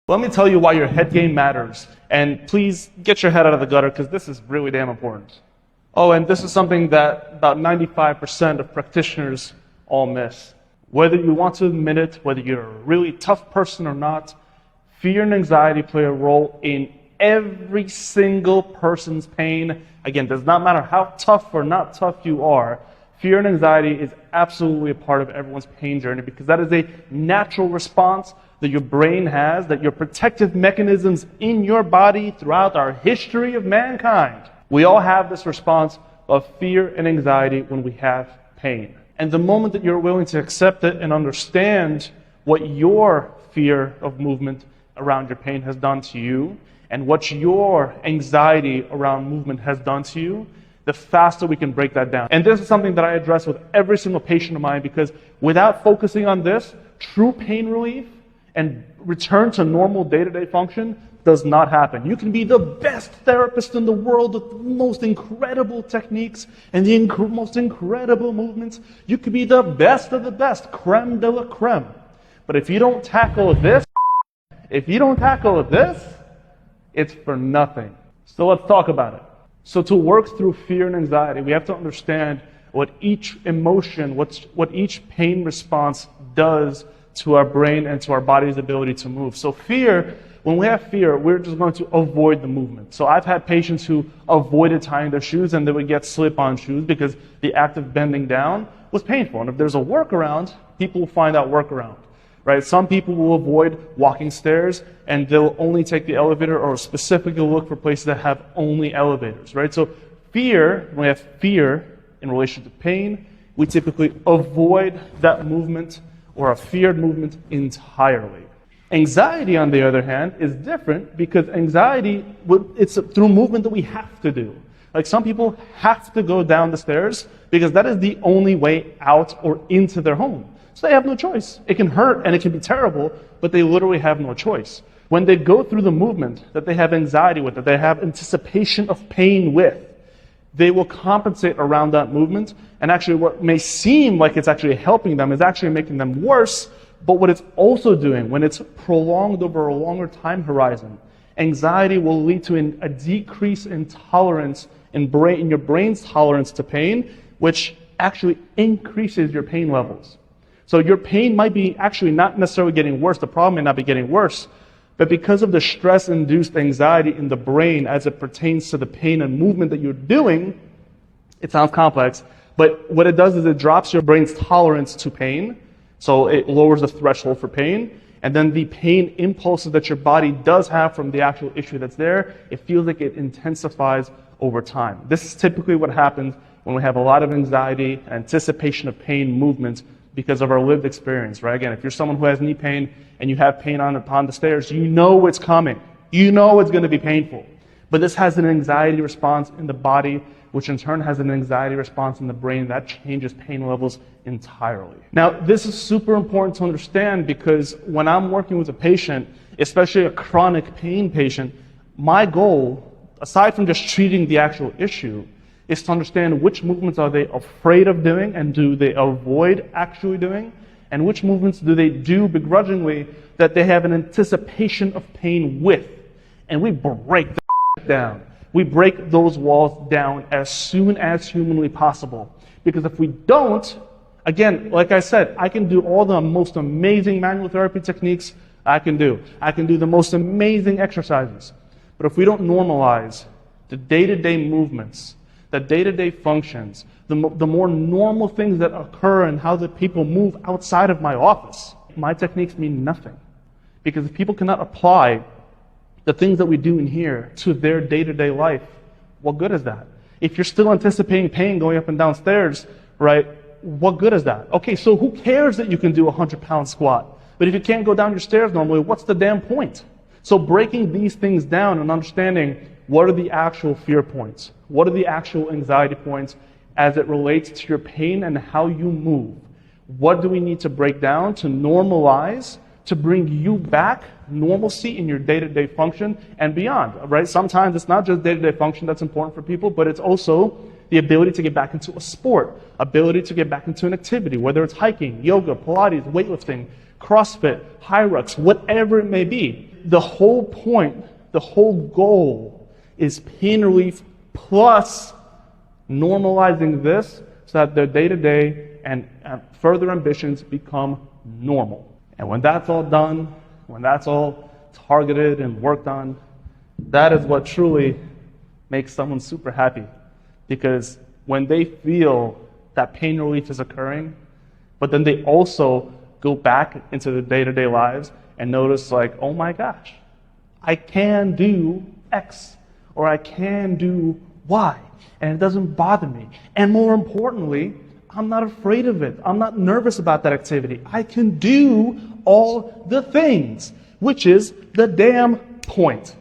Let me tell you why your head game matters. And please get your head out of the gutter because this is really damn important. Oh, and this is something that about 95% of practitioners all miss. Whether you want to admit it, whether you're a really tough person or not, fear and anxiety play a role in every single person's pain. Again, does not matter how tough or not tough you are, fear and anxiety is absolutely a part of everyone's pain journey because that is a natural response that your brain has, that your protective mechanisms in your body throughout our history of mankind. We all have this response of fear and anxiety when we have pain. And the moment that you're willing to accept it and understand what your fear of movement around your pain has done to you, and what your anxiety around movement has done to you, the faster we can break that down. And this is something that I address with every single patient of mine because without focusing on this, true pain relief and return to normal day-to-day function does not happen. You can be the best therapist in the world with the most incredible techniques and the most incredible movements. You could be the best of the best, creme de la creme. But if you don't tackle this, it's for nothing. So let's talk about it. So to work through fear and anxiety, we have to understand what each emotion, what each pain response does to our brain and to our body's ability to move. So fear, when we have fear, we're just going to avoid the movement. So I've had patients who avoided tying their shoes and they would get slip-on shoes because the act of bending down was painful. And if there's a workaround, people will find out workaround. Right? Some people will avoid walking stairs and they'll only take the elevator or specifically look for places that have only elevators. Right? So fear, when we have fear in relation to pain, we typically avoid that movement or a feared movement entirely. Anxiety, on the other hand, is different because anxiety, it's through movement that we have to do. Like some people have to go down the stairs because that is the only way out or into their home. So they have no choice. It can hurt and it can be terrible, but they literally have no choice. When they go through the movement that they have anxiety with, that they have anticipation of pain with, they will compensate around that movement. And actually what may seem like it's actually helping them is actually making them worse. But what it's also doing, when it's prolonged over a longer time horizon, anxiety will lead to a decrease in tolerance in your brain's tolerance to pain, which actually increases your pain levels. So your pain might be actually not necessarily getting worse. The problem may not be getting worse. But because of the stress-induced anxiety in the brain as it pertains to the pain and movement that you're doing, it sounds complex, but what it does is it drops your brain's tolerance to pain. So it lowers the threshold for pain. And then the pain impulses that your body does have from the actual issue that's there, it feels like it intensifies over time. This is typically what happens when we have a lot of anxiety, anticipation of pain movements, because of our lived experience, right? Again, if you're someone who has knee pain and you have pain upon the stairs, you know it's coming. You know it's going to be painful. But this has an anxiety response in the body, which in turn has an anxiety response in the brain that changes pain levels entirely. Now, this is super important to understand because when I'm working with a patient, especially a chronic pain patient, my goal, aside from just treating the actual issue, is to understand which movements are they afraid of doing and do they avoid actually doing, and which movements do they do begrudgingly that they have an anticipation of pain with. And we break that down. We break those walls down as soon as humanly possible. Because if we don't, again, like I said, I can do all the most amazing manual therapy techniques I can do. I can do the most amazing exercises. But if we don't normalize the day-to-day movements, the day-to-day functions, the more normal things that occur and how the people move outside of my office, my techniques mean nothing. Because if people cannot apply the things that we do in here to their day-to-day life, what good is that? If you're still anticipating pain going up and down stairs, right, what good is that? Okay, so who cares that you can do a 100-pound squat? But if you can't go down your stairs normally, what's the damn point? So breaking these things down and understanding what are the actual fear points? What are the actual anxiety points as it relates to your pain and how you move? What do we need to break down to normalize, to bring you back normalcy in your day-to-day function and beyond, right? Sometimes it's not just day-to-day function that's important for people, but it's also the ability to get back into a sport, ability to get back into an activity, whether it's hiking, yoga, Pilates, weightlifting, CrossFit, high rocks, whatever it may be. the whole point, the whole goal is pain relief plus normalizing this so that their day-to-day and further ambitions become normal. And when that's all done, when that's all targeted and worked on, that is what truly makes someone super happy. Because when they feel that pain relief is occurring, but then they also go back into their day-to-day lives and notice like, oh my gosh, I can do X or I can do Y, and it doesn't bother me. And more importantly, I'm not afraid of it. I'm not nervous about that activity. I can do all the things, which is the damn point.